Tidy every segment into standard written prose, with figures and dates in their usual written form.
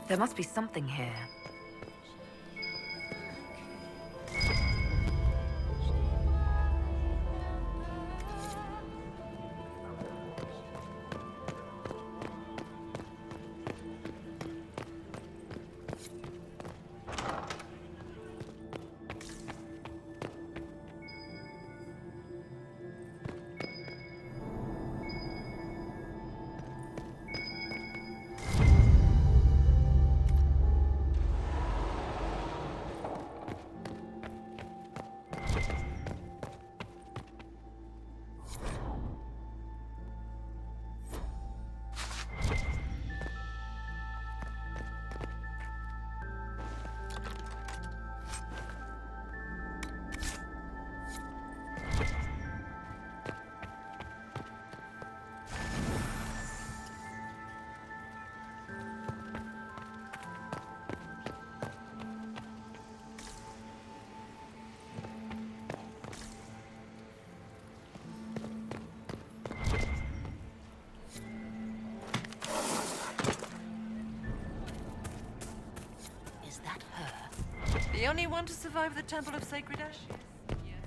There must be something here. The only one to survive the Temple of Sacred Ashes? Yes.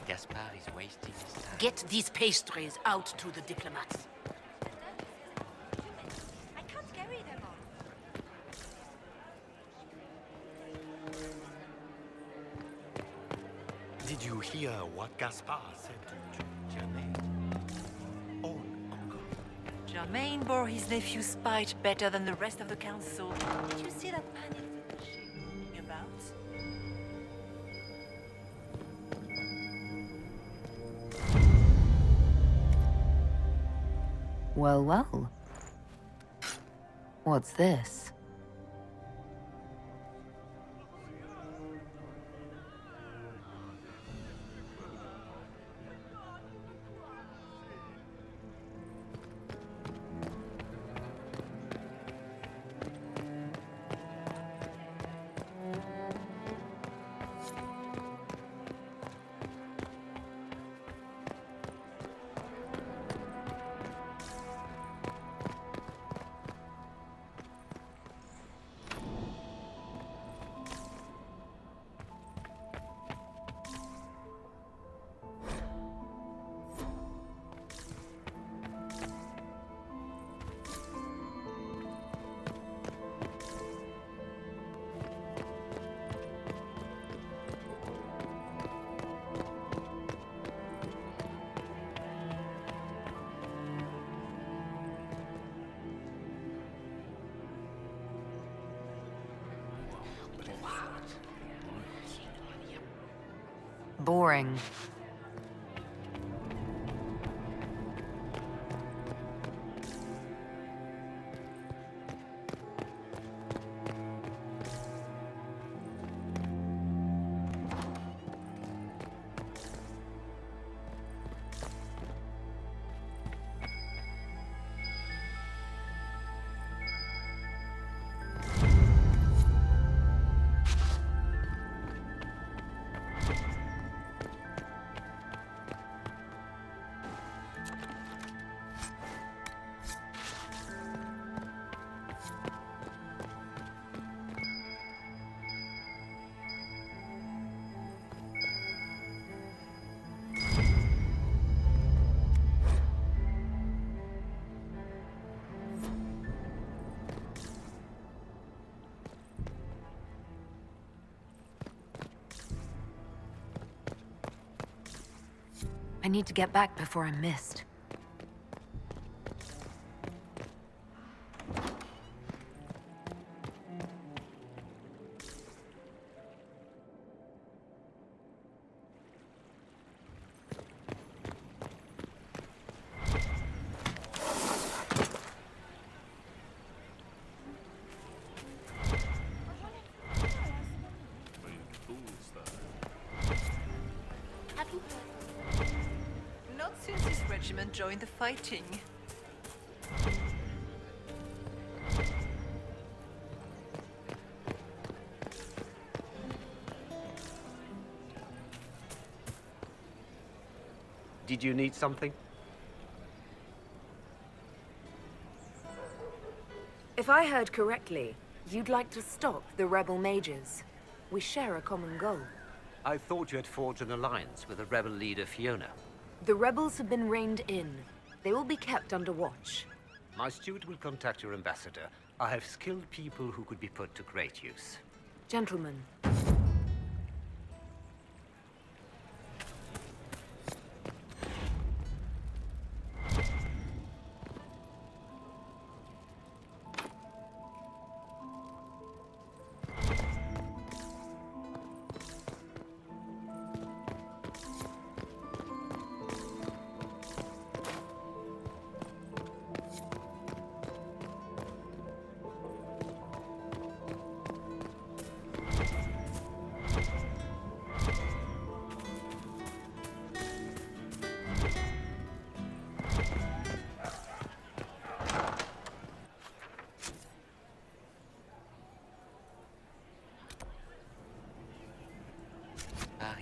Gaspard is wasting his time. Get these pastries out to the diplomats. I can't carry them all. Did you hear what Gaspard said to Germain? Oh, uncle. Germain bore his nephew's spite better than the rest of the council. Did you see that panic moving about? Well, well. What's this? Boring. I need to get back before I'm missed. Not since his regiment joined the fighting. Did you need something? If I heard correctly, you'd like to stop the rebel mages. We share a common goal. I thought you had forged an alliance with the rebel leader Fiona. The rebels have been reined in. They will be kept under watch. My steward will contact your ambassador. I have skilled people who could be put to great use. Gentlemen,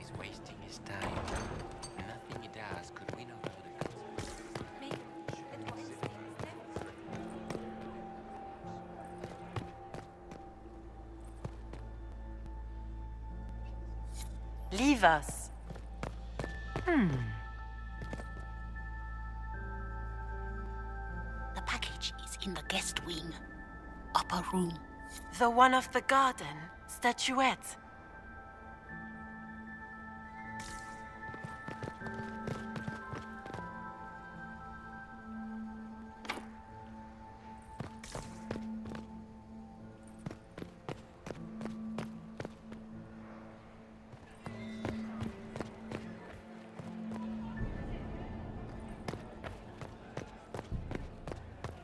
He's wasting his time. Nothing he does could win over the council. Maybe it was Leave us. The package is in the guest wing. Upper room. The one of the garden. Statuette.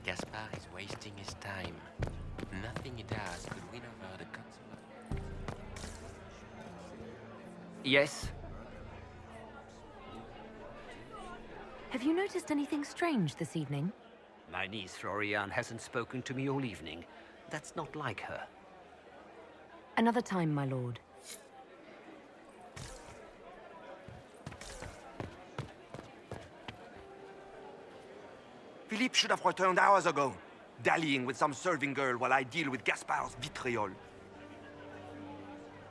Gaspar is wasting his time. Nothing he does could win over the council. Yes? have you noticed anything strange this evening? My niece Florian hasn't spoken to me all evening. That's not like her. Another time, my lord. Philippe should have returned hours ago, dallying with some serving girl while I deal with Gaspar's vitriol.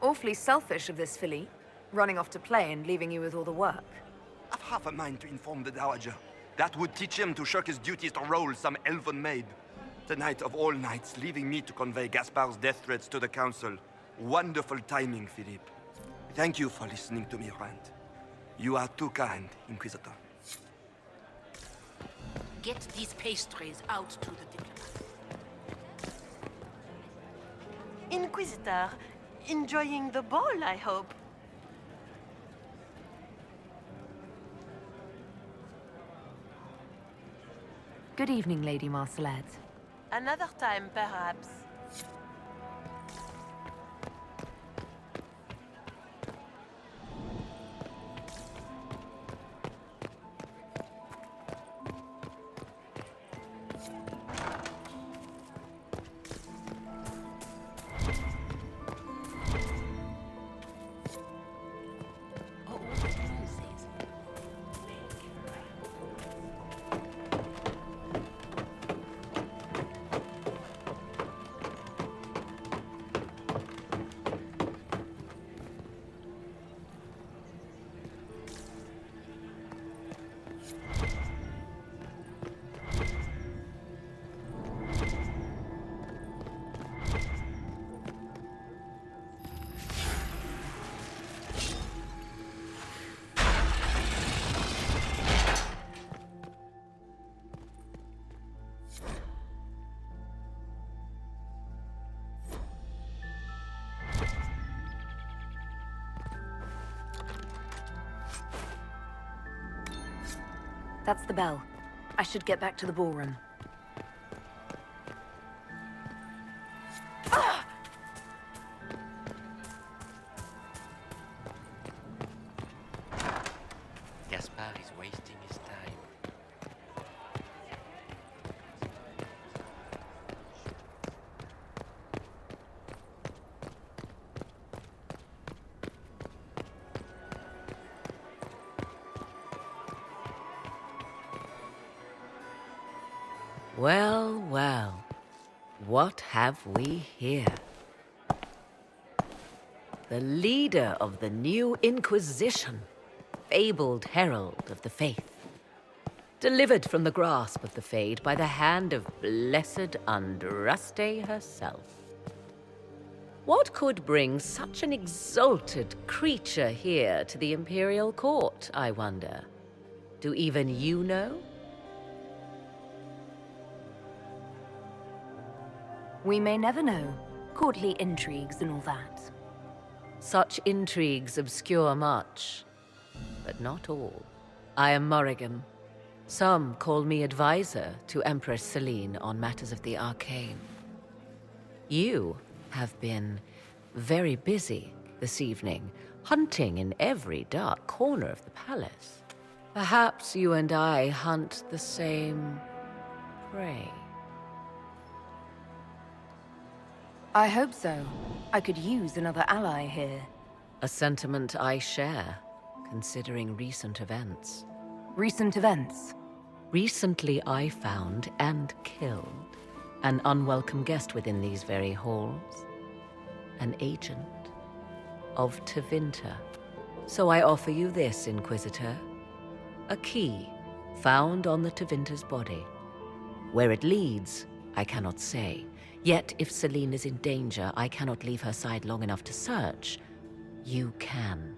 Awfully selfish of this filly, running off to play and leaving you with all the work. I've half a mind to inform the Dowager. That would teach him to shirk his duties to roll some elven maid. Tonight of all nights, leaving me to convey Gaspar's death threats to the council. Wonderful timing, Philippe. Thank you for listening to me rant. You are too kind, Inquisitor. Get these pastries out to the diplomats. Inquisitor, enjoying the ball, I hope. Good evening, Lady Marcelette. Another time, perhaps. That's the bell. I should get back to the ballroom. Gaspar is wasting his time. Well, well. What have we here? The leader of the new Inquisition, fabled herald of the faith, delivered from the grasp of the Fade by the hand of blessed Andraste herself. What could bring such an exalted creature here to the Imperial Court, I wonder? Do even you know? We may never know. Courtly intrigues and all that. Such intrigues obscure much, but not all. I am Morrigan. Some call me advisor to Empress Celine on matters of the arcane. You have been very busy this evening, hunting in every dark corner of the palace. Perhaps you and I hunt the same prey. I hope so. I could use another ally here. A sentiment I share, considering recent events. Recent events? Recently I found and killed an unwelcome guest within these very halls. An agent of Tevinter. So I offer you this, Inquisitor. A key found on the Tevinter's body. Where it leads, I cannot say. Yet, if Celine is in danger, I cannot leave her side long enough to search. You can.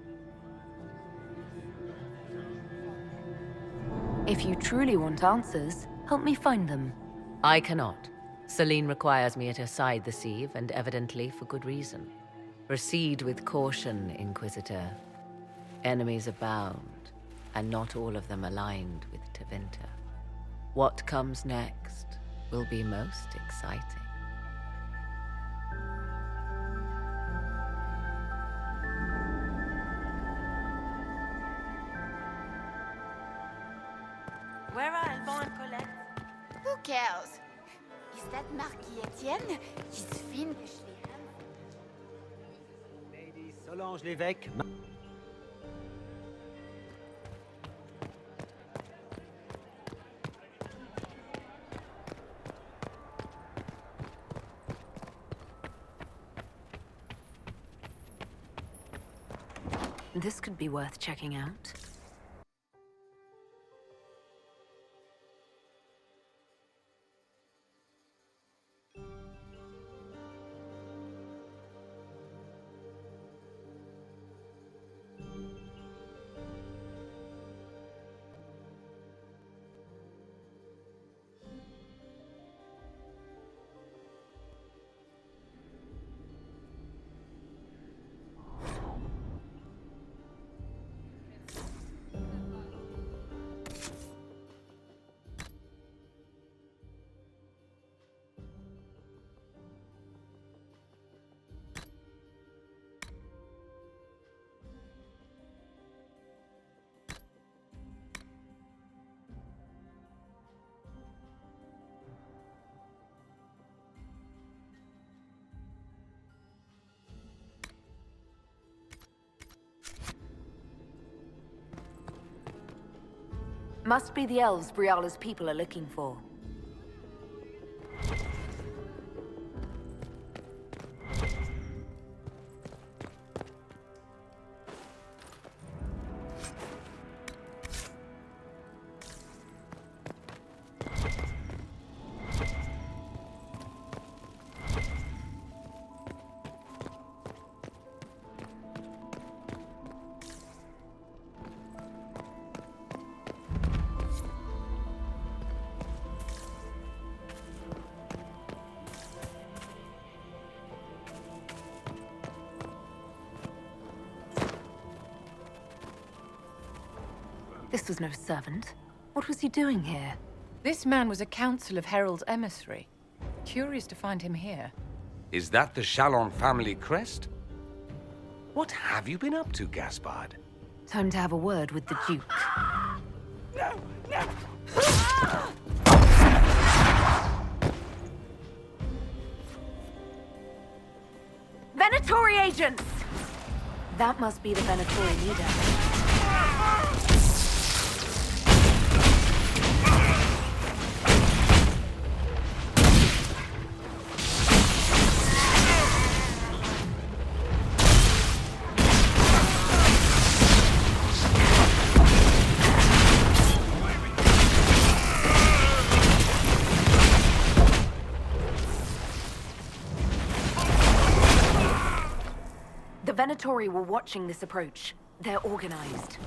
If you truly want answers, help me find them. I cannot. Celine requires me at her side this eve, and evidently for good reason. Proceed with caution, Inquisitor. Enemies abound, and not all of them aligned with Tevinter. What comes next will be most exciting. Where are Alban and Colette? Who cares? Is that Marquis Etienne? He's fiendishly handsome. Lady Solange l'évêque. This could be worth checking out. Must be the elves Briala's people are looking for. This was no servant. What was he doing here? This man was a council of Herald's emissary. Curious to find him here. Is that the Chalon family crest? What have you been up to, Gaspard? Time to have a word with the Duke. No! No! Venatori agents! That must be the Venatori leader. Venatori were watching this approach. They're organized.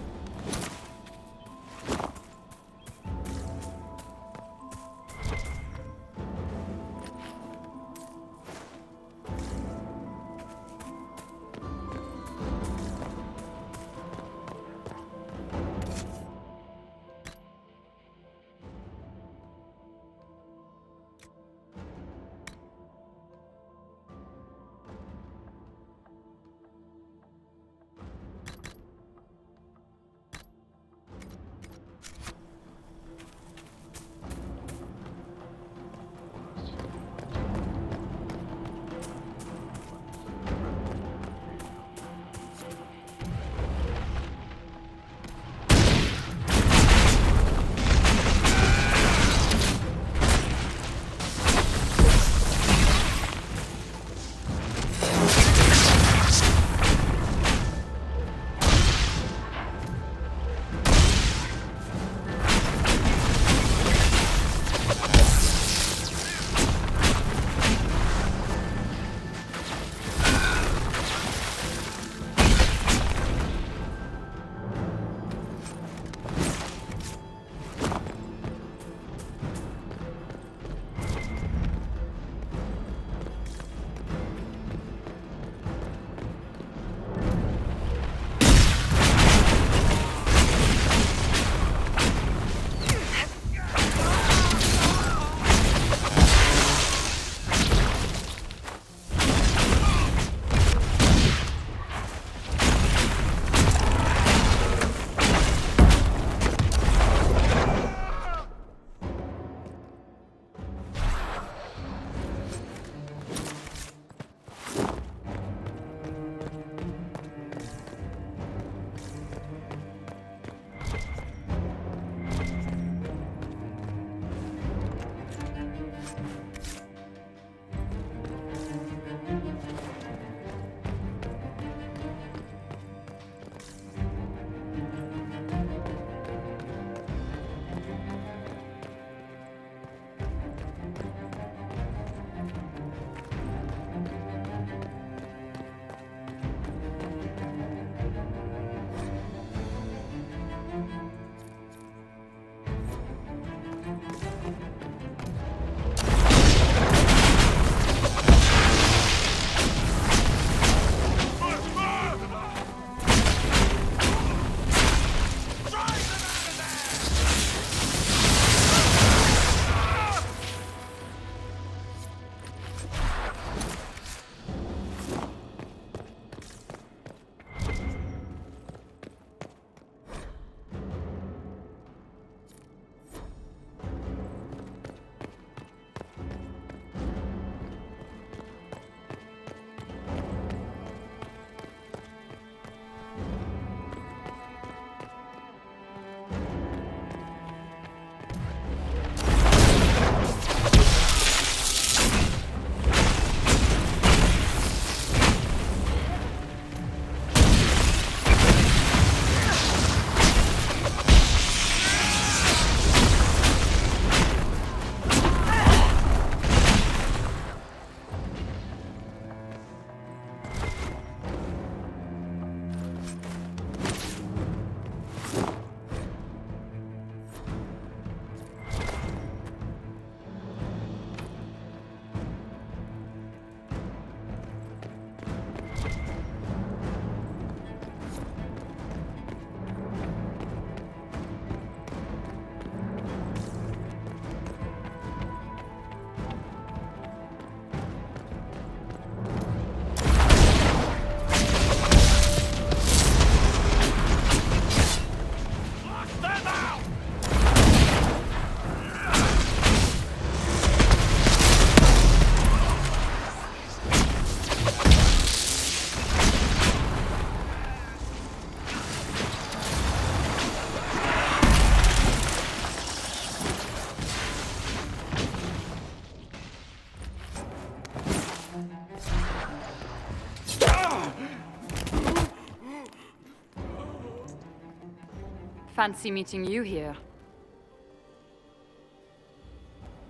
Fancy meeting you here.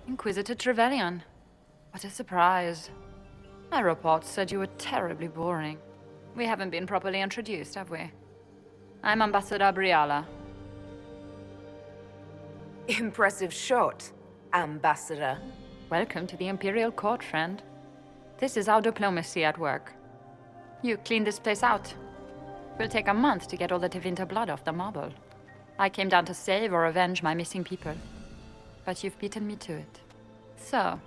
Inquisitor Trevelyan. What a surprise. My reports said you were terribly boring. We haven't been properly introduced, have we? I'm Ambassador Briala. Impressive shot, Ambassador. Welcome to the Imperial Court, friend. This is our diplomacy at work. You clean this place out. Will take a month to get all the Tevinter blood off the marble. I came down to save or avenge my missing people. But you've beaten me to it. So,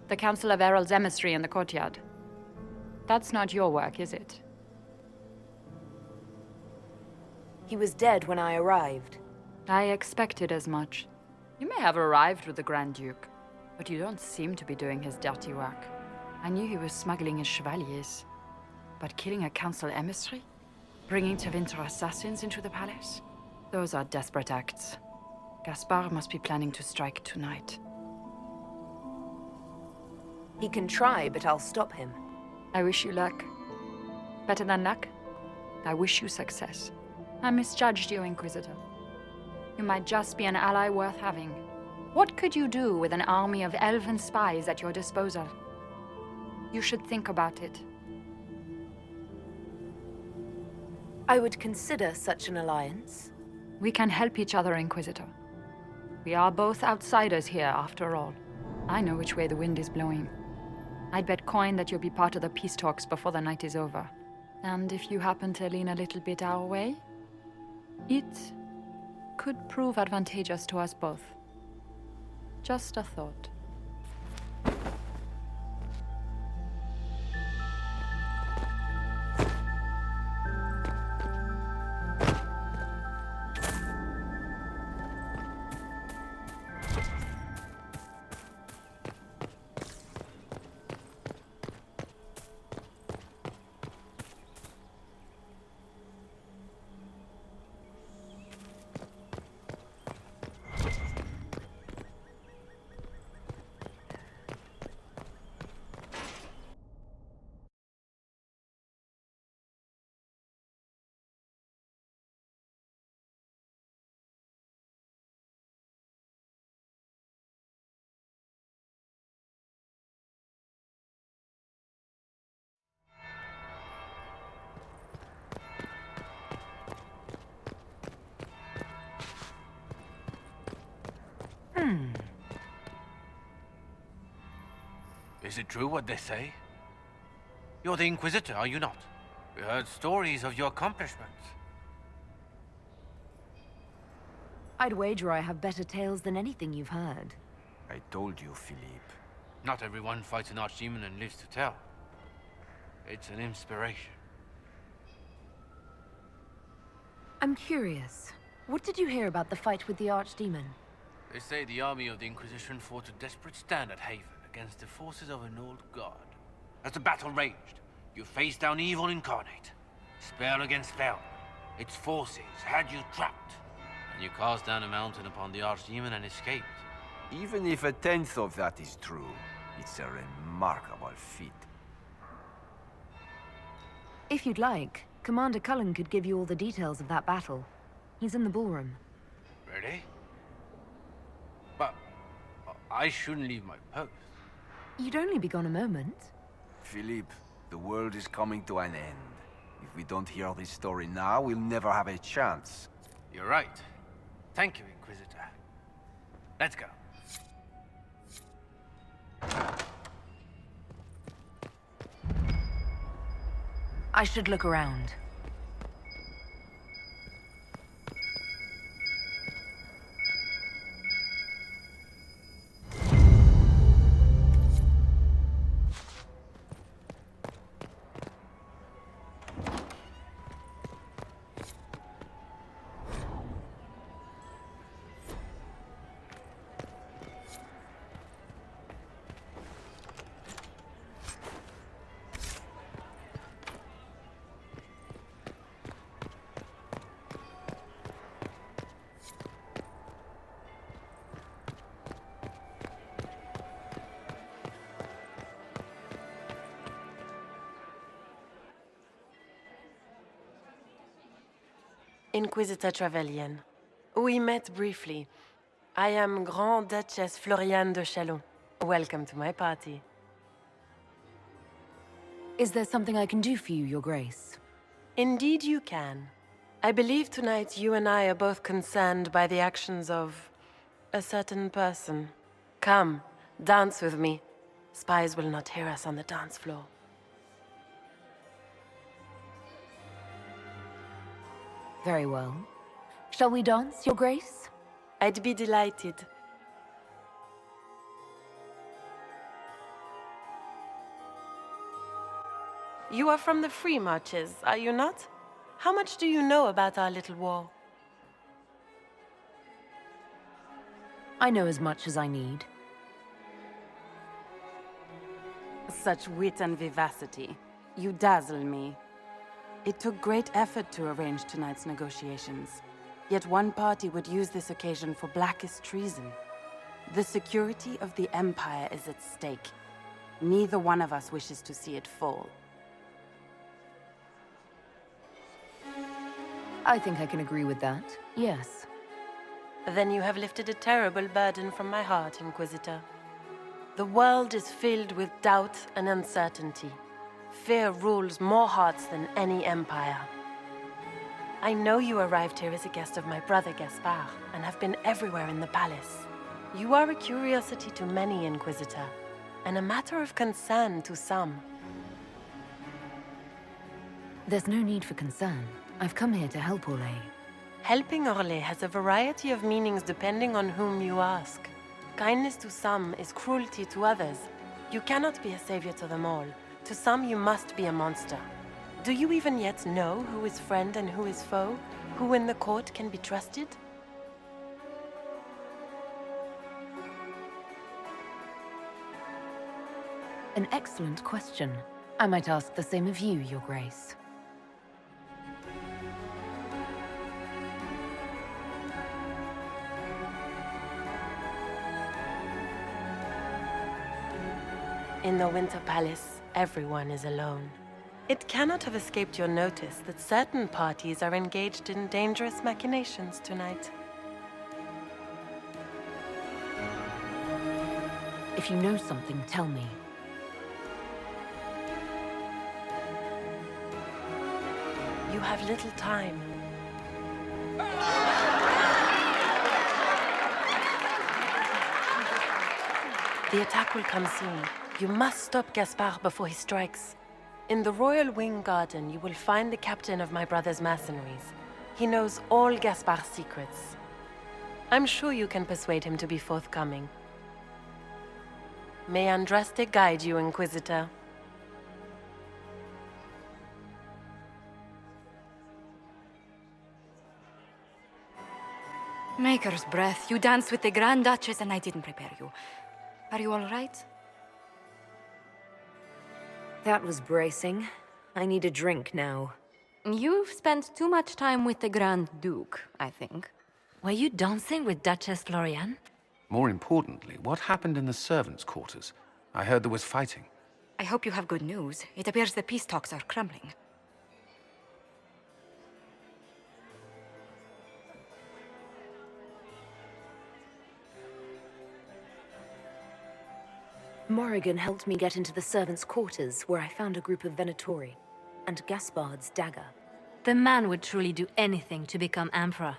the Council of Herald's emissary in the courtyard. That's not your work, is it? He was dead when I arrived. I expected as much. You may have arrived with the Grand Duke, but you don't seem to be doing his dirty work. I knew he was smuggling his chevaliers. But killing a council emissary? Bringing Tevinter assassins into the palace? Those are desperate acts. Gaspard must be planning to strike tonight. He can try, but I'll stop him. I wish you luck. Better than luck? I wish you success. I misjudged you, Inquisitor. You might just be an ally worth having. What could you do with an army of elven spies at your disposal? You should think about it. I would consider such an alliance. We can help each other, Inquisitor. We are both outsiders here, after all. I know which way the wind is blowing. I'd bet coin that you'll be part of the peace talks before the night is over. And if you happen to lean a little bit our way, it could prove advantageous to us both. Just a thought. Is it true what they say? You're the Inquisitor, are you not? We heard stories of your accomplishments. I'd wager I have better tales than anything you've heard. I told you, Philippe. Not everyone fights an archdemon and lives to tell. It's an inspiration. I'm curious. What did you hear about the fight with the Archdemon? They say the army of the Inquisition fought a desperate stand at Haven against the forces of an old god. As the battle raged, you faced down evil incarnate. Spell against spell. Its forces had you trapped. And you cast down a mountain upon the Archdemon and escaped. Even if a tenth of that is true, it's a remarkable feat. If you'd like, Commander Cullen could give you all the details of that battle. He's in the ballroom. Really? But I shouldn't leave my post. You'd only be gone a moment. Philippe, the world is coming to an end. If we don't hear this story now, we'll never have a chance. You're right. Thank you, Inquisitor. Let's go. I should look around. Inquisitor Trevelyan. We met briefly. I am Grand Duchess Floriane de Chalon. Welcome to my party. Is there something I can do for you, Your Grace? Indeed you can. I believe tonight you and I are both concerned by the actions of a certain person. Come, dance with me. Spies will not hear us on the dance floor. Very well. Shall we dance, Your Grace? I'd be delighted. You are from the Free Marches, are you not? How much do you know about our little war? I know as much as I need. Such wit and vivacity. You dazzle me. It took great effort to arrange tonight's negotiations. Yet one party would use this occasion for blackest treason. The security of the Empire is at stake. Neither one of us wishes to see it fall. I think I can agree with that, yes. Then you have lifted a terrible burden from my heart, Inquisitor. The world is filled with doubt and uncertainty. Fear rules more hearts than any empire. I know you arrived here as a guest of my brother Gaspard, and have been everywhere in the palace. You are a curiosity to many, Inquisitor, and a matter of concern to some. There's no need for concern. I've come here to help Orlais. Helping Orlais has a variety of meanings depending on whom you ask. Kindness to some is cruelty to others. You cannot be a savior to them all. To some, you must be a monster. Do you even yet know who is friend and who is foe? Who in the court can be trusted? An excellent question. I might ask the same of you, Your Grace. In the Winter Palace, everyone is alone. It cannot have escaped your notice that certain parties are engaged in dangerous machinations tonight. If you know something, tell me. You have little time. The attack will come soon. You must stop Gaspard before he strikes. In the Royal Wing Garden, you will find the captain of my brother's mercenaries. He knows all Gaspard's secrets. I'm sure you can persuade him to be forthcoming. May Andraste guide you, Inquisitor. Maker's breath. You danced with the Grand Duchess and I didn't prepare you. Are you all right? That was bracing. I need a drink now. You've spent too much time with the Grand Duke, I think. Were you dancing with Duchess Florian? More importantly, what happened in the servants' quarters? I heard there was fighting. I hope you have good news. It appears the peace talks are crumbling. Morrigan helped me get into the servants' quarters, where I found a group of Venatori, and Gaspard's dagger. The man would truly do anything to become Emperor.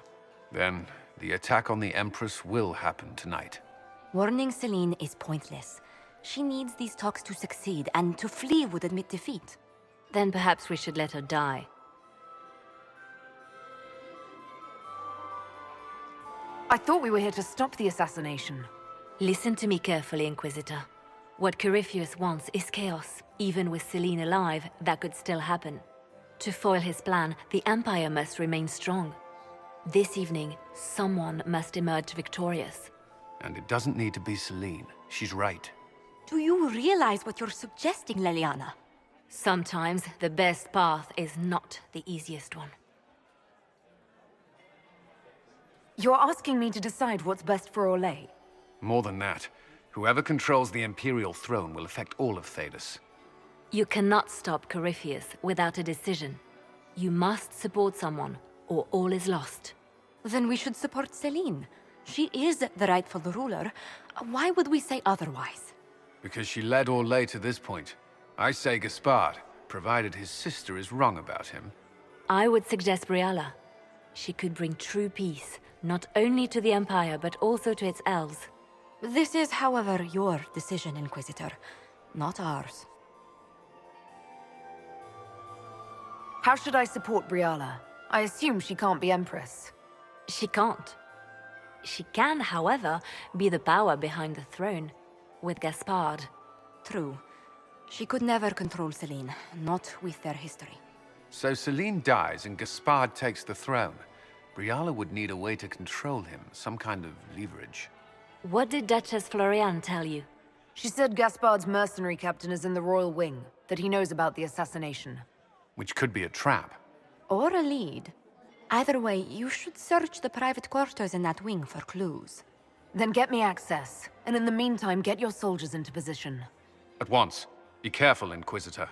Then, the attack on the Empress will happen tonight. Warning Celine is pointless. She needs these talks to succeed, and to flee would admit defeat. Then perhaps we should let her die. I thought we were here to stop the assassination. Listen to me carefully, Inquisitor. What Corypheus wants is chaos. Even with Celine alive, that could still happen. To foil his plan, the Empire must remain strong. This evening, someone must emerge victorious. And it doesn't need to be Celine. She's right. Do you realize what you're suggesting, Leliana? Sometimes the best path is not the easiest one. You're asking me to decide what's best for Orlais? More than that, whoever controls the Imperial throne will affect all of Thedas. You cannot stop Corypheus without a decision. You must support someone, or all is lost. Then we should support Celine. She is the rightful ruler. Why would we say otherwise? Because she led Orlais to this point. I say Gaspard, provided his sister is wrong about him. I would suggest Briala. She could bring true peace, not only to the Empire, but also to its elves. This is, however, your decision, Inquisitor, not ours. How should I support Briala? I assume she can't be Empress. She can't. She can, however, be the power behind the throne, with Gaspard. True. She could never control Celine, not with their history. So Celine dies and Gaspard takes the throne. Briala would need a way to control him, some kind of leverage. What did Duchess Floriane tell you? She said Gaspard's mercenary captain is in the royal wing, that he knows about the assassination. Which could be a trap. Or a lead. Either way, you should search the private quarters in that wing for clues. Then get me access, and in the meantime, get your soldiers into position. At once. Be careful, Inquisitor.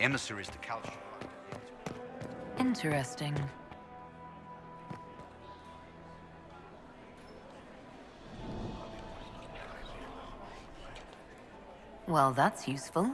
Emissaries to Calcio. Interesting. Well, that's useful.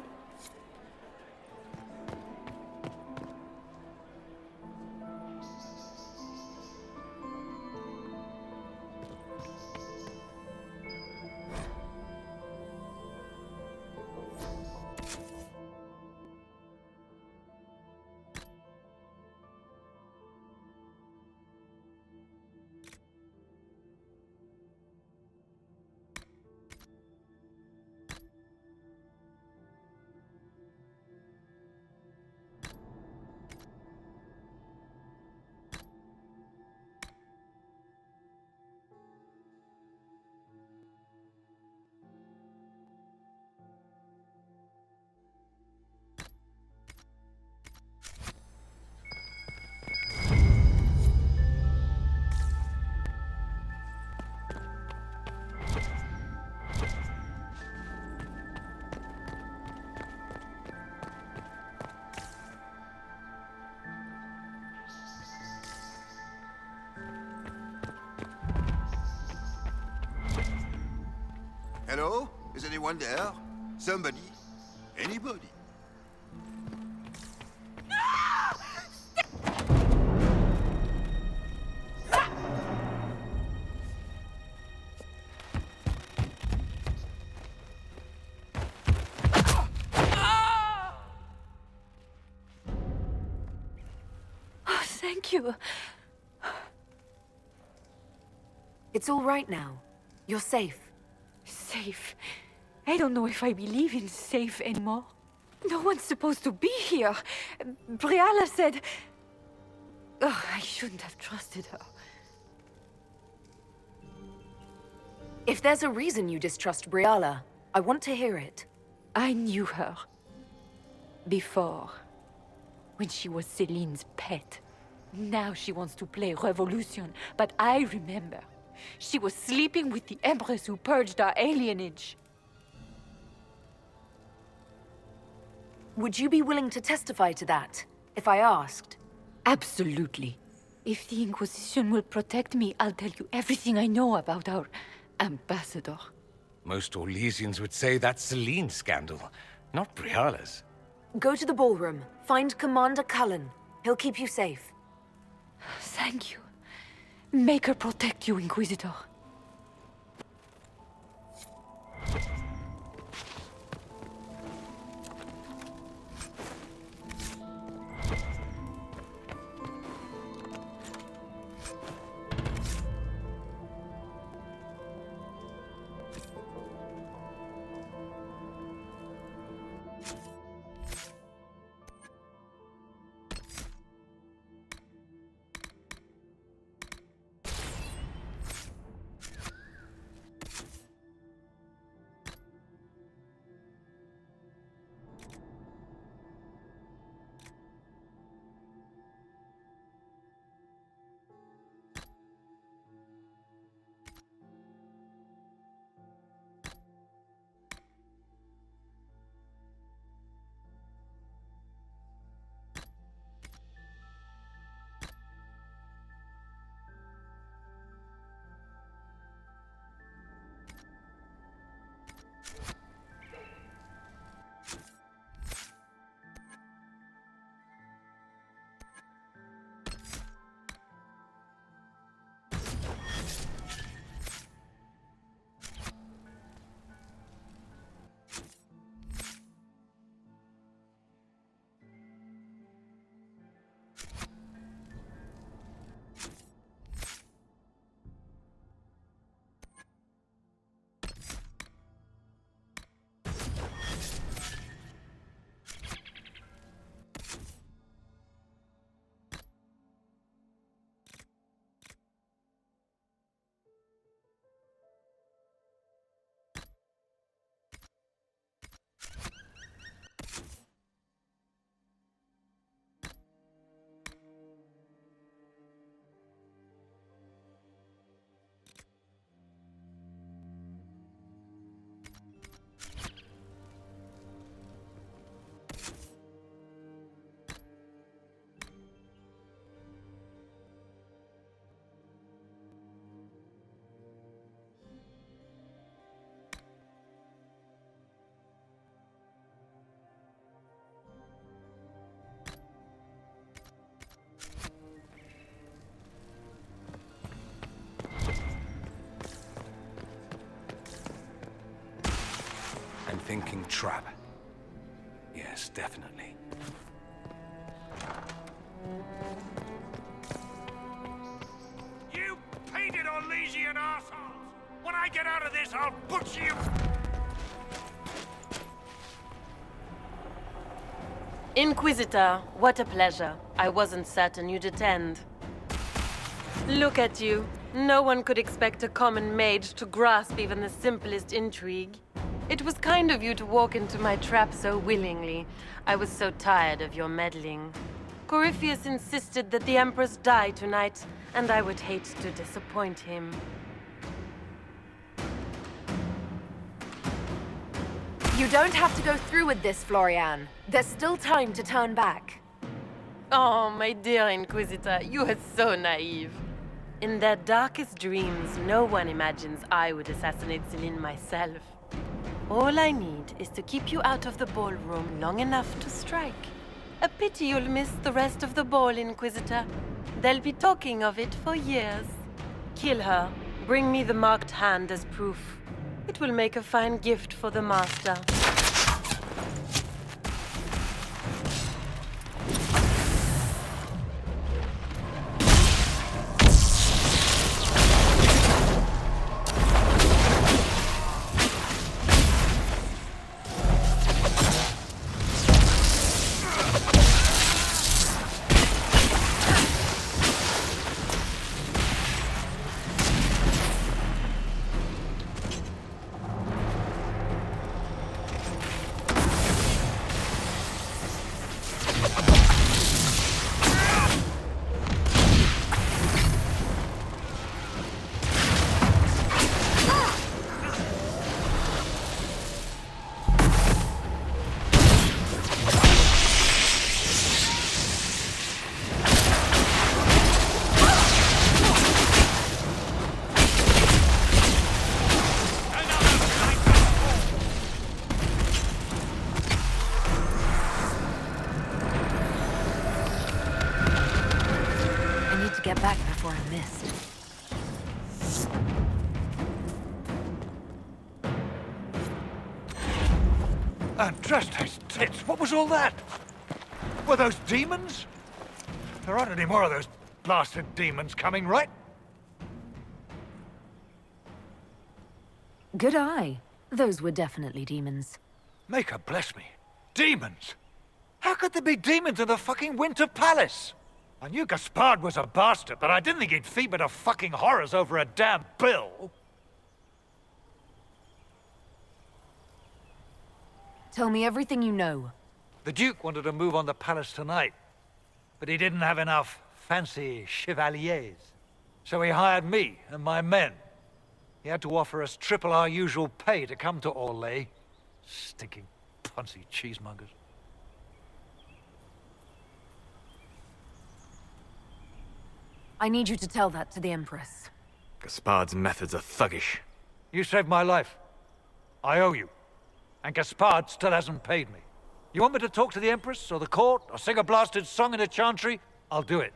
Hello? Is anyone there? Somebody? Anybody? Oh, thank you. It's all right now. You're safe. Safe? I don't know if I believe in safe anymore. No one's supposed to be here. Briala said... Oh, I shouldn't have trusted her. If there's a reason you distrust Briala, I want to hear it. I knew her. Before. When she was Celine's pet. Now she wants to play revolution, but I remember. She was sleeping with the Empress who purged our alienage. Would you be willing to testify to that, if I asked? Absolutely. If the Inquisition will protect me, I'll tell you everything I know about our ambassador. Most Orlesians would say that's Celine's scandal, not Briala's. Go to the ballroom. Find Commander Cullen. He'll keep you safe. Thank you. Make her protect you, Inquisitor. Thinking trap. Yes, definitely. You painted Orlesian assholes! When I get out of this, I'll butcher you! Inquisitor, what a pleasure. I wasn't certain you'd attend. Look at you. No one could expect a common mage to grasp even the simplest intrigue. It was kind of you to walk into my trap so willingly. I was so tired of your meddling. Corypheus insisted that the Empress die tonight, and I would hate to disappoint him. You don't have to go through with this, Florian. There's still time to turn back. Oh, my dear Inquisitor, you are so naive. In their darkest dreams, no one imagines I would assassinate Celine myself. All I need is to keep you out of the ballroom long enough to strike. A pity you'll miss the rest of the ball, Inquisitor. They'll be talking of it for years. Kill her. Bring me the marked hand as proof. It will make a fine gift for the Master. Get back before I missed. Just his tits. What was all that? Were those demons? There aren't any more of those blasted demons coming, right? Good eye. Those were definitely demons. Maker bless me. Demons? How could there be demons in the fucking Winter Palace? I knew Gaspard was a bastard, but I didn't think he'd feed me to fucking horrors over a damn bill. Tell me everything you know. The Duke wanted to move on the palace tonight, but he didn't have enough fancy chevaliers. So he hired me and my men. He had to offer us triple our usual pay to come to Orlais. Stinking punsy cheesemongers. I need you to tell that to the Empress. Gaspard's methods are thuggish. You saved my life. I owe you. And Gaspard still hasn't paid me. You want me to talk to the Empress, or the court, or sing a blasted song in a chantry? I'll do it.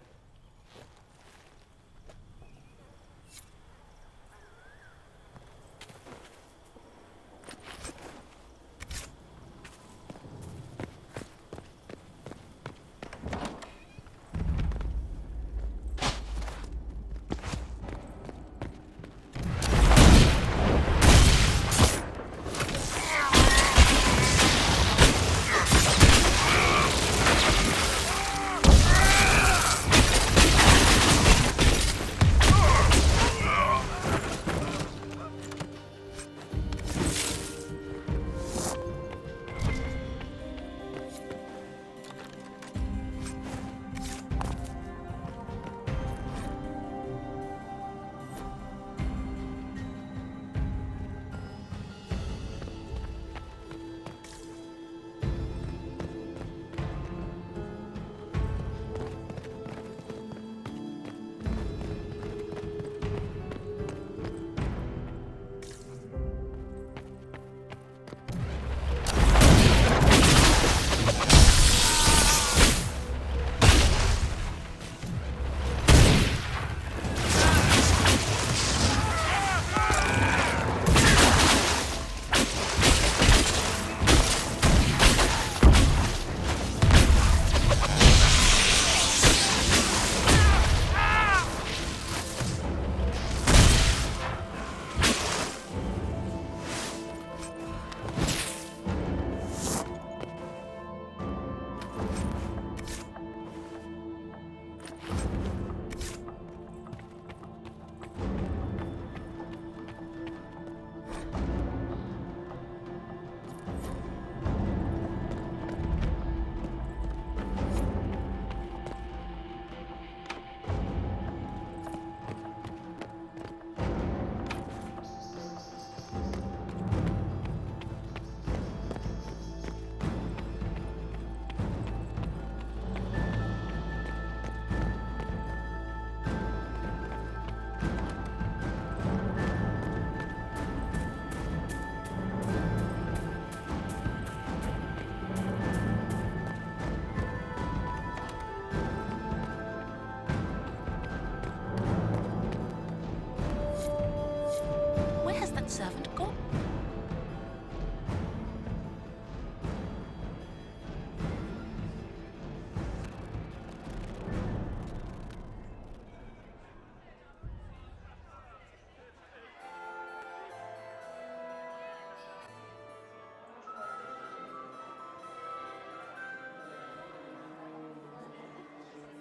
Servant gone?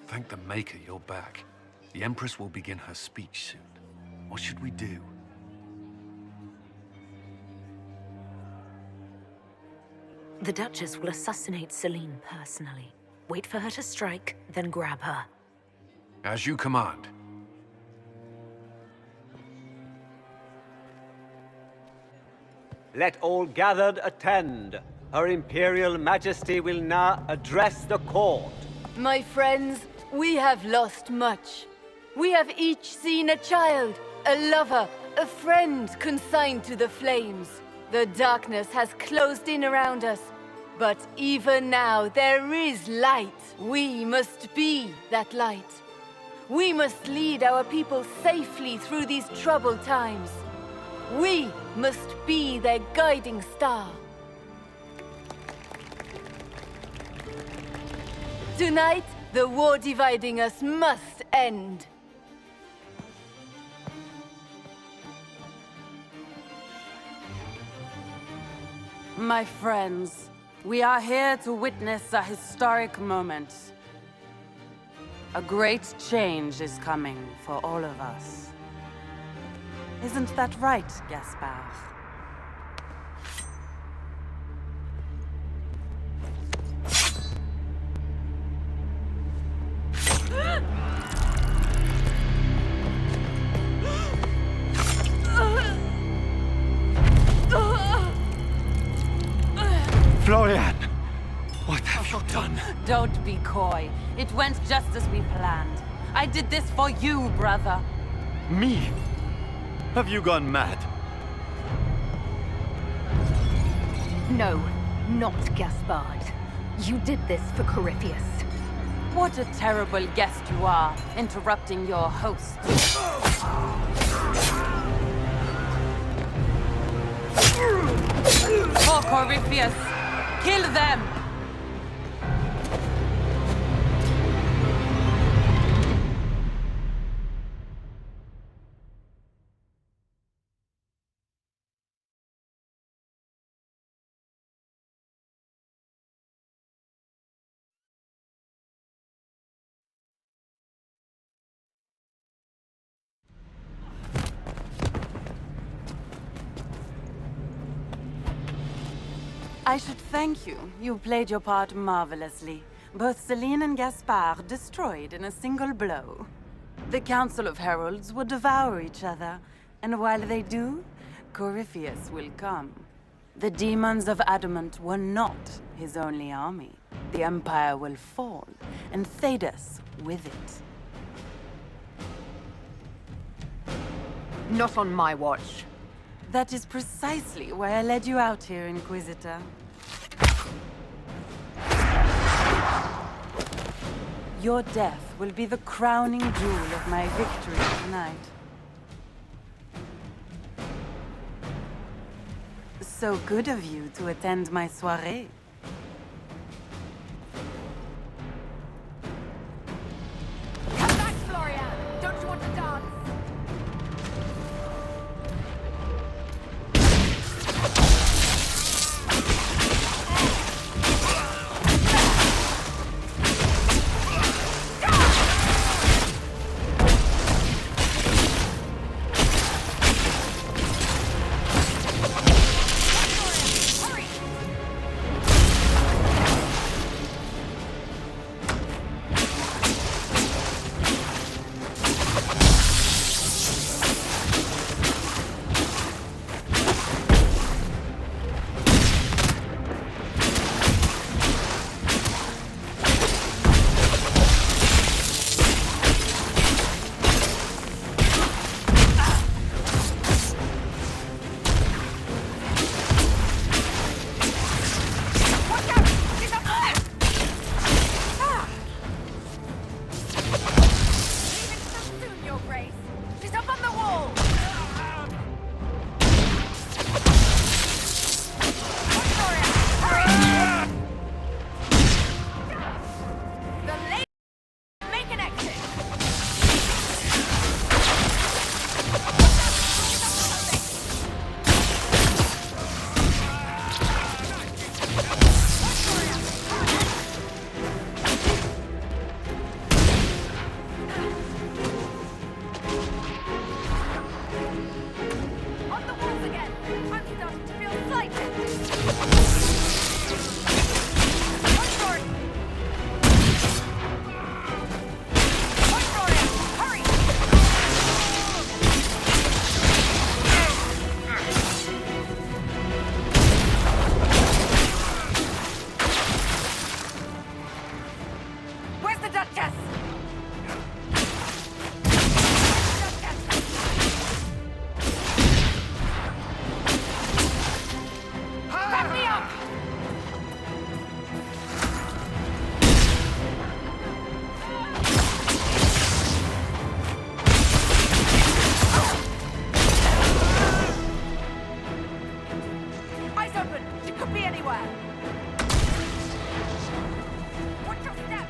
Thank the Maker you're back. The Empress will begin her speech soon. What should we do? The Duchess will assassinate Celine personally. Wait for her to strike, then grab her. As you command. Let all gathered attend. Her Imperial Majesty will now address the court. My friends, we have lost much. We have each seen a child, a lover, a friend consigned to the flames. The darkness has closed in around us, but even now there is light. We must be that light. We must lead our people safely through these troubled times. We must be their guiding star. Tonight, the war dividing us must end. My friends, we are here to witness a historic moment. A great change is coming for all of us. Isn't that right, Gaspard? Florian! What have you done? Don't be coy. It went just as we planned. I did this for you, brother. Me? Have you gone mad? No, not Gaspard. You did this for Corypheus. What a terrible guest you are, interrupting your host. For Corypheus, kill them! I should thank you. You played your part marvelously. Both Celine and Gaspard destroyed in a single blow. The Council of Heralds will devour each other, and while they do, Corypheus will come. The demons of Adamant were not his only army. The Empire will fall, and Thedas with it. Not on my watch. That is precisely why I led you out here, Inquisitor. Your death will be the crowning jewel of my victory tonight. So good of you to attend my soirée. Come back, Florian! Don't you want to dance? Eyes open! She could be anywhere! Watch your step!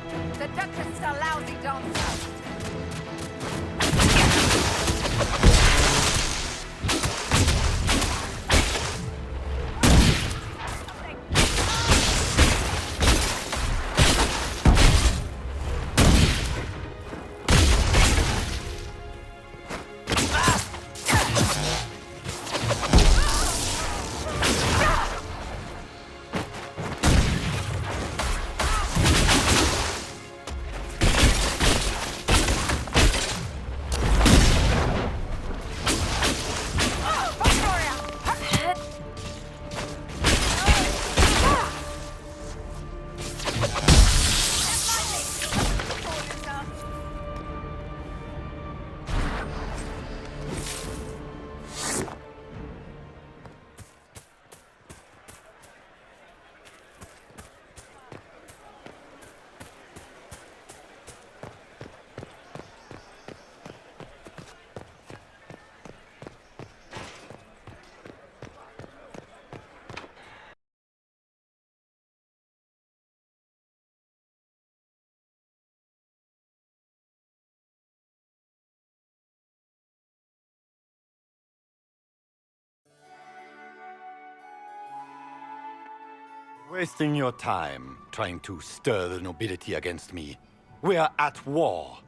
Wasting your time trying to stir the nobility against me. We are at war.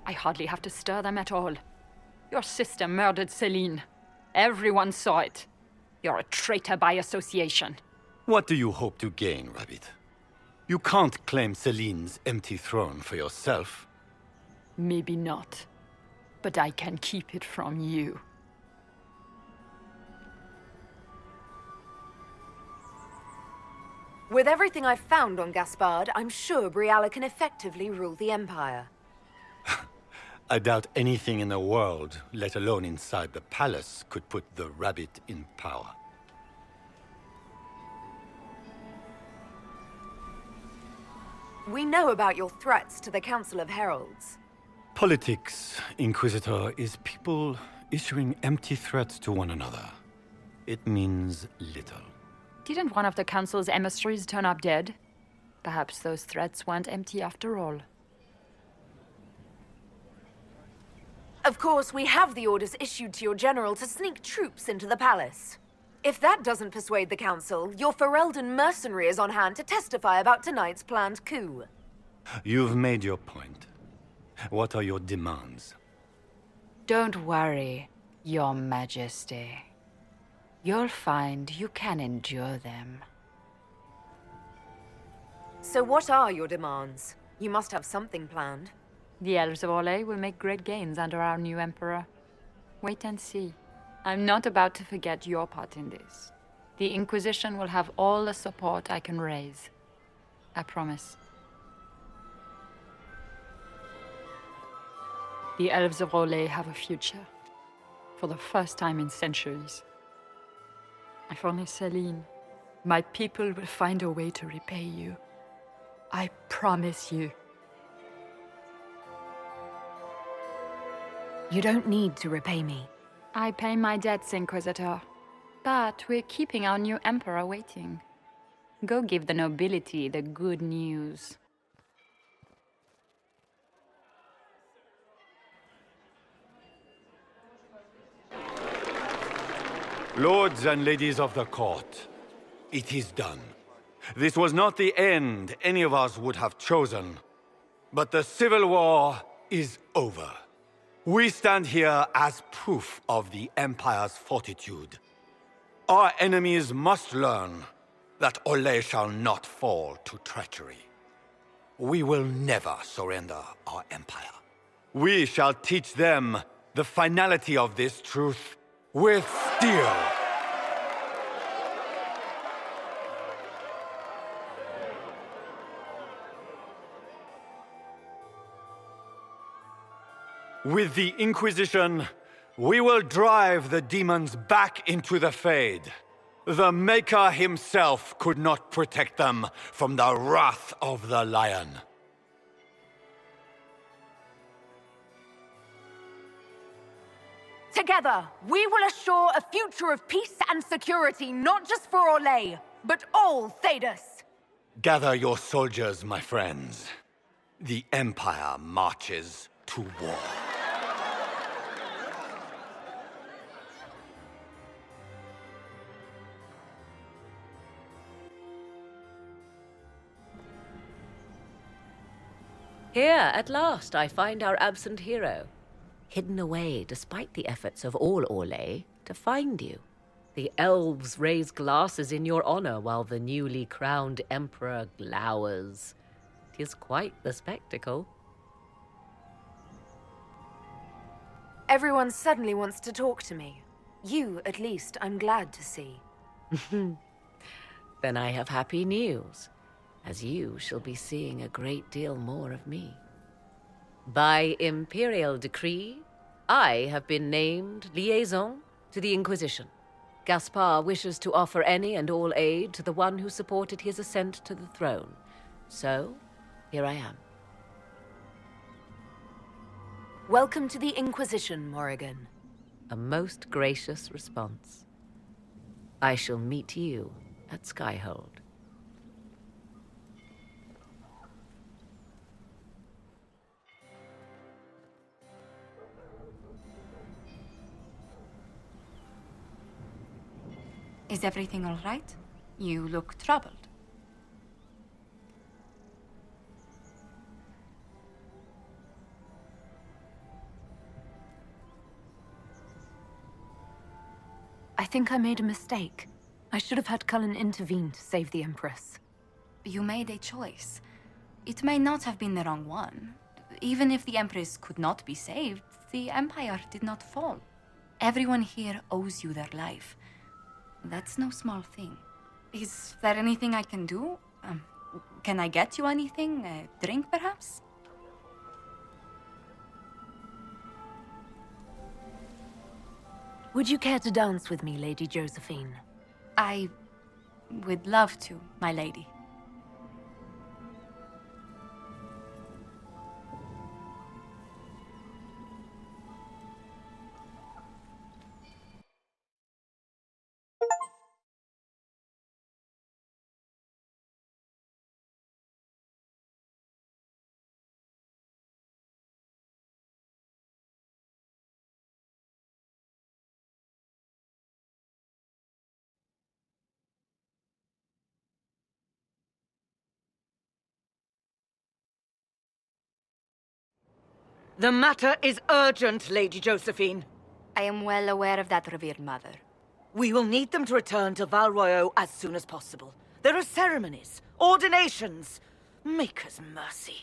I hardly have to stir them at all. Your sister murdered Celine. Everyone saw it. You're a traitor by association. What do you hope to gain, Rabbit? You can't claim Celine's empty throne for yourself. Maybe not. But I can keep it from you. With everything I've found on Gaspard, I'm sure Briala can effectively rule the Empire. I doubt anything in the world, let alone inside the palace, could put the Rabbit in power. We know about your threats to the Council of Heralds. Politics, Inquisitor, is people issuing empty threats to one another. It means little. Didn't one of the Council's emissaries turn up dead? Perhaps those threats weren't empty after all. Of course, we have the orders issued to your general to sneak troops into the palace. If that doesn't persuade the Council, your Ferelden mercenary is on hand to testify about tonight's planned coup. You've made your point. What are your demands? Don't worry, Your Majesty. You'll find you can endure them. So what are your demands? You must have something planned. The Elves of Orlais will make great gains under our new Emperor. Wait and see. I'm not about to forget your part in this. The Inquisition will have all the support I can raise. I promise. The Elves of Orlais have a future. For the first time in centuries. If only Celine, my people will find a way to repay you. I promise you. You don't need to repay me. I pay my debts, Inquisitor. But we're keeping our new Emperor waiting. Go give the nobility the good news. Lords and ladies of the court, it is done. This was not the end any of us would have chosen. But the civil war is over. We stand here as proof of the Empire's fortitude. Our enemies must learn that Orlais shall not fall to treachery. We will never surrender our Empire. We shall teach them the finality of this truth with steel. With the Inquisition, we will drive the demons back into the Fade. The Maker himself could not protect them from the wrath of the Lion. Together, we will assure a future of peace and security, not just for Orlais, but all Thedas. Gather your soldiers, my friends. The Empire marches to war. Here, at last, I find our absent hero. Hidden away, despite the efforts of all Orlais, to find you. The elves raise glasses in your honor while the newly crowned emperor glowers. 'Tis quite the spectacle. Everyone suddenly wants to talk to me. You, at least, I'm glad to see. Then I have happy news, as you shall be seeing a great deal more of me. By imperial decree, I have been named liaison to the Inquisition. Gaspard wishes to offer any and all aid to the one who supported his ascent to the throne. So, here I am. Welcome to the Inquisition, Morrigan. A most gracious response. I shall meet you at Skyhold. Is everything all right? You look troubled. think I made a mistake. I should have had Cullen intervene to save the Empress. You made a choice. It may not have been the wrong one. Even if the Empress could not be saved, the Empire did not fall. Everyone here owes you their life. That's no small thing. Is there anything I can do? Can I get you anything? A drink, perhaps? Would you care to dance with me, Lady Josephine? I would love to, my lady. The matter is urgent, Lady Josephine. I am well aware of that, revered mother. We will need them to return to Val Royeaux as soon as possible. There are ceremonies, ordinations. Maker's mercy.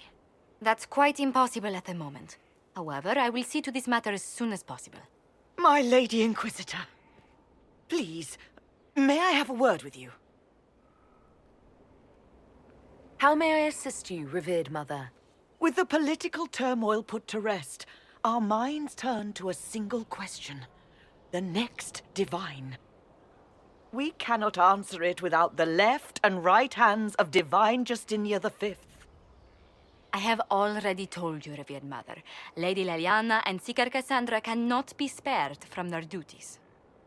That's quite impossible at the moment. However, I will see to this matter as soon as possible. My Lady Inquisitor, please, may I have a word with you? How may I assist you, revered mother? With the political turmoil put to rest, our minds turn to a single question. The next divine. We cannot answer it without the left and right hands of Divine Justinia V. I have already told you, revered mother. Lady Leliana and Seeker Cassandra cannot be spared from their duties.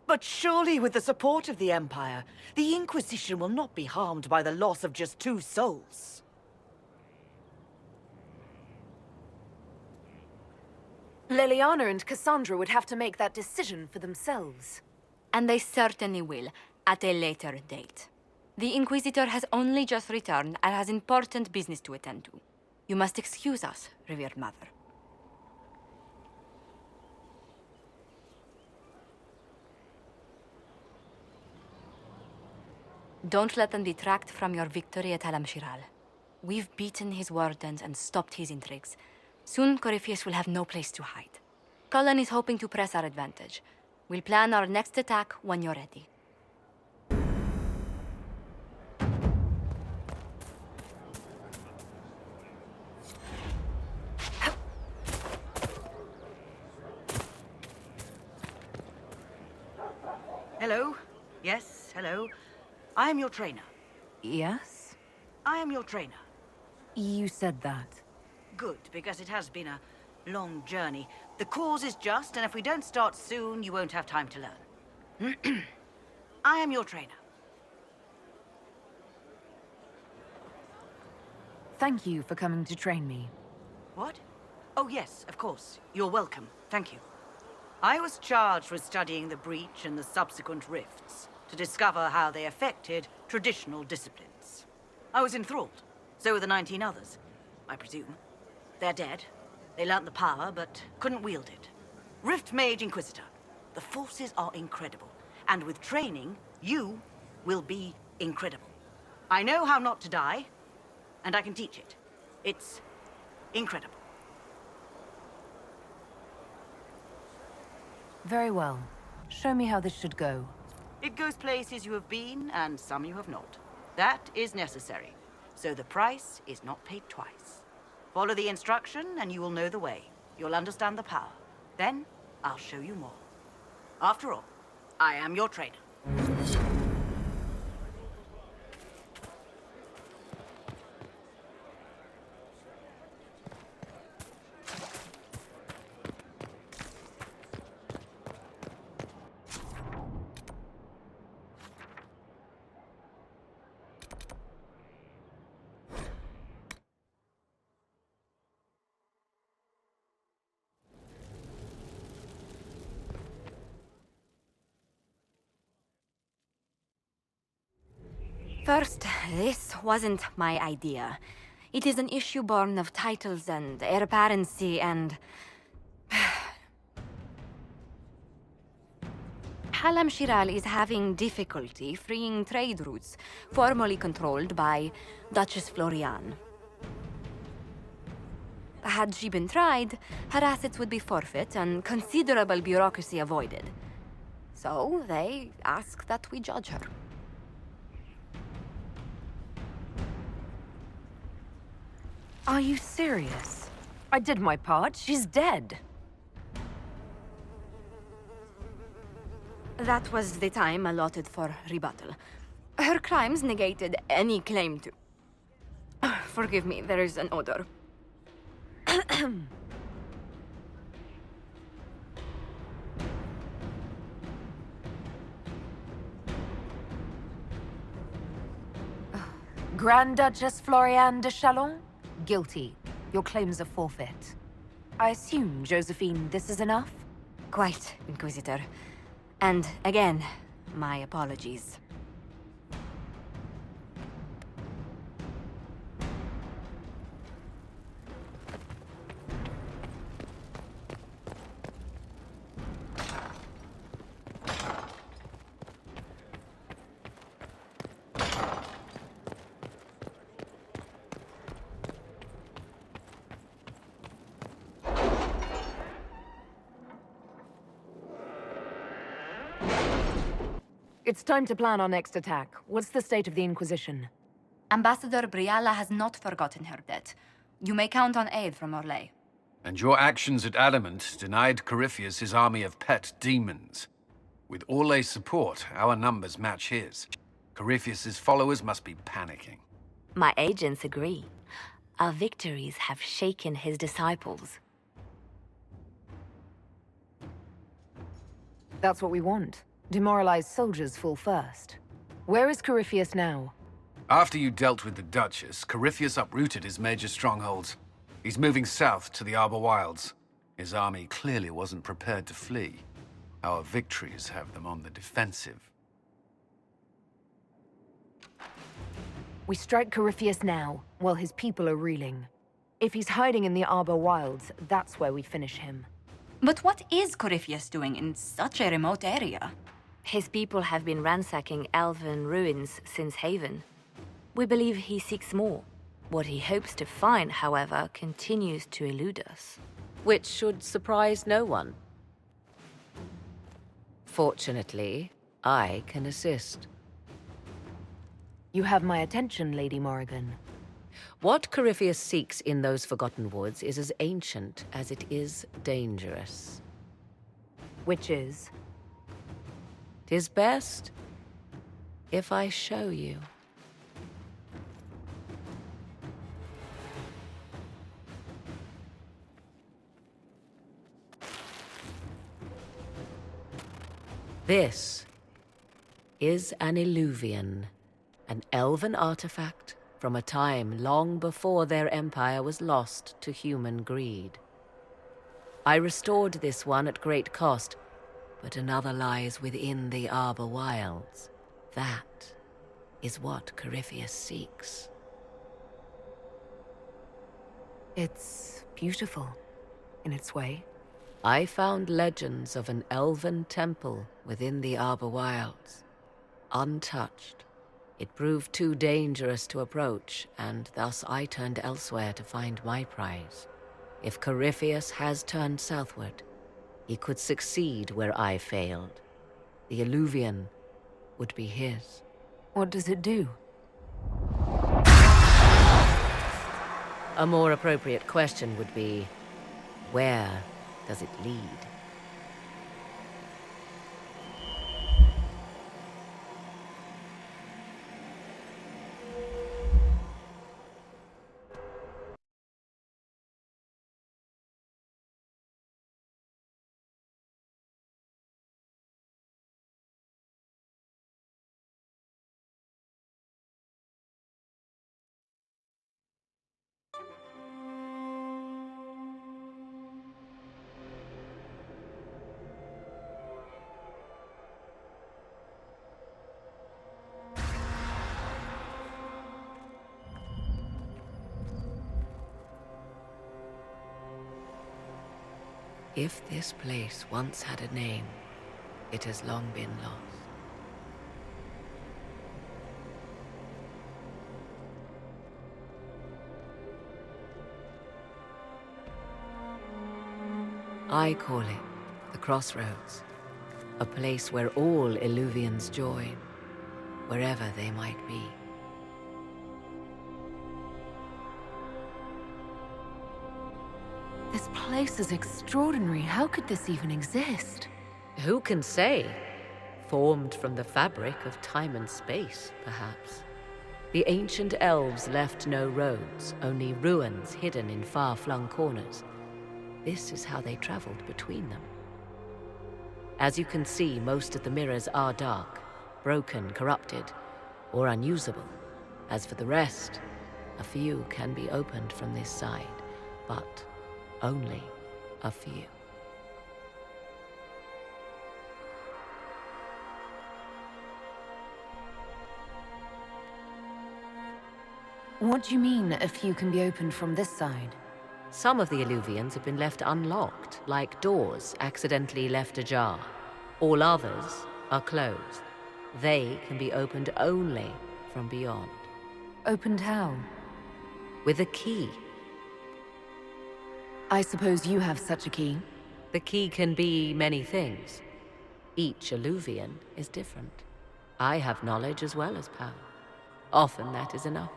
But surely with the support of the Empire, the Inquisition will not be harmed by the loss of just 2 souls. Leliana and Cassandra would have to make that decision for themselves. And they certainly will, at a later date. The Inquisitor has only just returned and has important business to attend to. You must excuse us, revered mother. Don't let them detract from your victory at Alam-Shiral. We've beaten his wardens and stopped his intrigues. Soon, Corypheus will have no place to hide. Cullen is hoping to press our advantage. We'll plan our next attack when you're ready. Hello? Yes, hello. I am your trainer. Yes? I am your trainer. You said that. Good, because it has been a long journey. The cause is just, and if we don't start soon, you won't have time to learn. I am your trainer. Thank you for coming to train me. What? Oh yes, of course. You're welcome. Thank you. I was charged with studying the breach and the subsequent rifts, to discover how they affected traditional disciplines. I was enthralled. So were the 19 others, I presume. They're dead. They learnt the power, but couldn't wield it. Rift Mage Inquisitor. The forces are incredible. And with training, you will be incredible. I know how not to die, and I can teach it. It's incredible. Very well. Show me how this should go. It goes places you have been, and some you have not. That is necessary. So the price is not paid twice. Follow the instruction, and you will know the way. You'll understand the power. Then, I'll show you more. After all, I am your trainer. First, this wasn't my idea. It is an issue born of titles and heir apparency and... Halam Shiral is having difficulty freeing trade routes formerly controlled by Duchess Florian. Had she been tried, her assets would be forfeit and considerable bureaucracy avoided. So they ask that we judge her. Are you serious? I did my part. She's dead. That was the time allotted for rebuttal. Her crimes negated any claim to... Forgive me, there is an odor. Grand Duchess Florian de Chalon? Guilty. Your claims are forfeit. I assume, Josephine, this is enough? Quite, Inquisitor. And again, my apologies. It's time to plan our next attack. What's the state of the Inquisition? Ambassador Briala has not forgotten her debt. You may count on aid from Orlais. And your actions at Adamant denied Corypheus his army of pet demons. With Orlais' support, our numbers match his. Corypheus's followers must be panicking. My agents agree. Our victories have shaken his disciples. That's what we want. Demoralized soldiers fall first. Where is Corypheus now? After you dealt with the Duchess, Corypheus uprooted his major strongholds. He's moving south to the Arbor Wilds. His army clearly wasn't prepared to flee. Our victories have them on the defensive. We strike Corypheus now, while his people are reeling. If he's hiding in the Arbor Wilds, that's where we finish him. But what is Corypheus doing in such a remote area? His people have been ransacking elven ruins since Haven. We believe he seeks more. What he hopes to find, however, continues to elude us. Which should surprise no one. Fortunately, I can assist. You have my attention, Lady Morrigan. What Corypheus seeks in those Forgotten Woods is as ancient as it is dangerous. Which is? 'Tis best if I show you. This is an Illuvian, an elven artifact from a time long before their empire was lost to human greed. I restored this one at great cost, but another lies within the Arbor Wilds. That is what Corypheus seeks. It's beautiful, in its way. I found legends of an elven temple within the Arbor Wilds, untouched. It proved too dangerous to approach, and thus I turned elsewhere to find my prize. If Corypheus has turned southward, he could succeed where I failed. The Illuvian would be his. What does it do? A more appropriate question would be, where does it lead? If this place once had a name, it has long been lost. I call it the Crossroads, a place where all Illuvians join, wherever they might be. This place is extraordinary. How could this even exist? Who can say? Formed from the fabric of time and space, perhaps. The ancient elves left no roads, only ruins hidden in far-flung corners. This is how they traveled between them. As you can see, most of the mirrors are dark, broken, corrupted, or unusable. As for the rest, a few can be opened from this side, but only a few. What do you mean, a few can be opened from this side? Some of the Illuvians have been left unlocked, like doors accidentally left ajar. All others are closed. They can be opened only from beyond. Opened how? With a key. I suppose you have such a key. The key can be many things. Each Illuvian is different. I have knowledge as well as power. Often that is enough.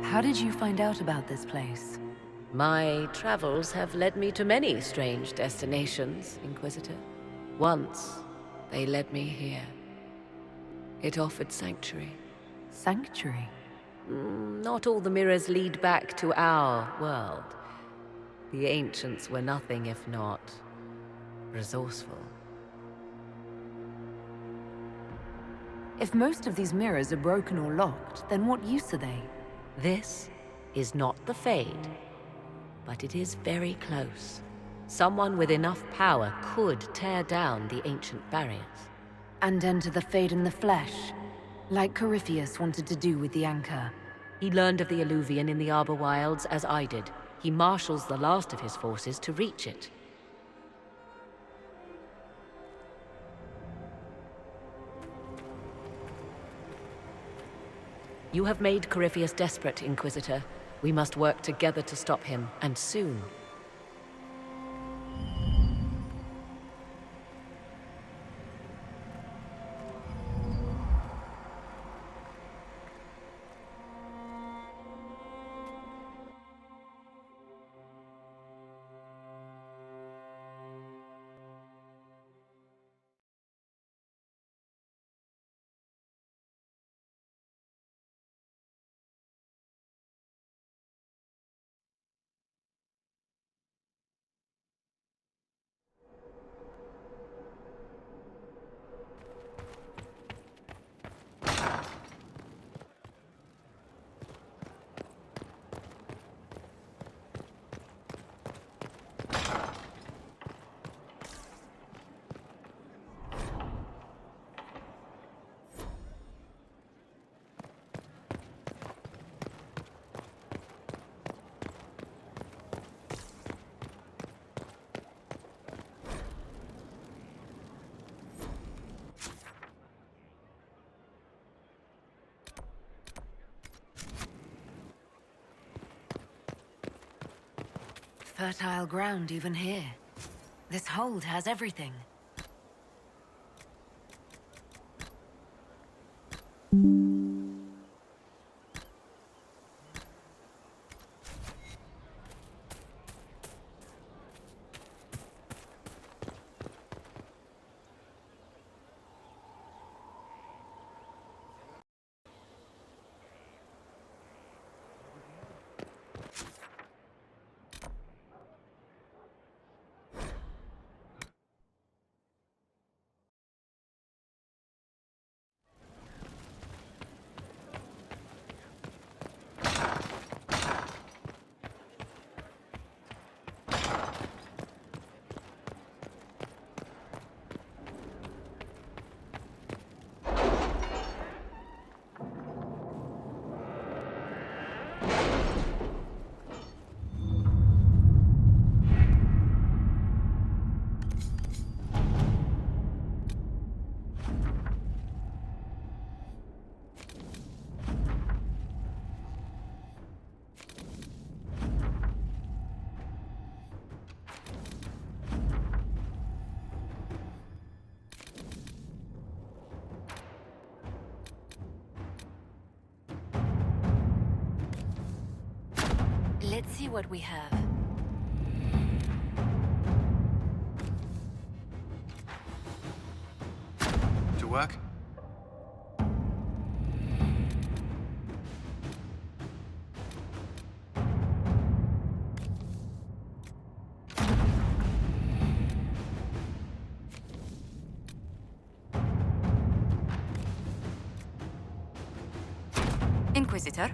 How did you find out about this place? My travels have led me to many strange destinations, Inquisitor. Once, they led me here. It offered sanctuary. Sanctuary? Not all the mirrors lead back to our world. The ancients were nothing if not resourceful. If most of these mirrors are broken or locked, then what use are they? This is not the Fade, but it is very close. Someone with enough power could tear down the ancient barriers. And enter the Fade in the flesh, like Corypheus wanted to do with the Anchor. He learned of the Illuvian in the Arbor Wilds as I did. He marshals the last of his forces to reach it. You have made Corypheus desperate, Inquisitor. We must work together to stop him, and soon. Fertile ground even here. This hold has everything. Let's see what we have. To work? Inquisitor?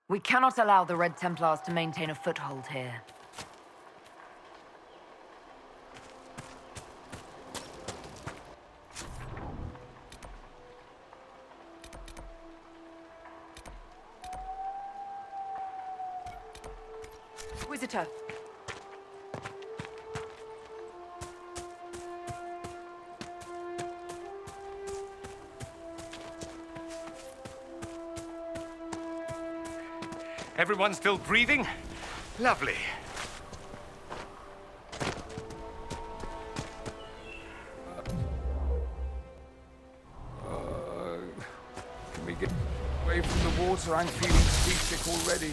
We cannot allow the Red Templars to maintain a foothold here. Inquisitor. Everyone still breathing? Lovely. Can we get away from the water? I'm feeling seasick already.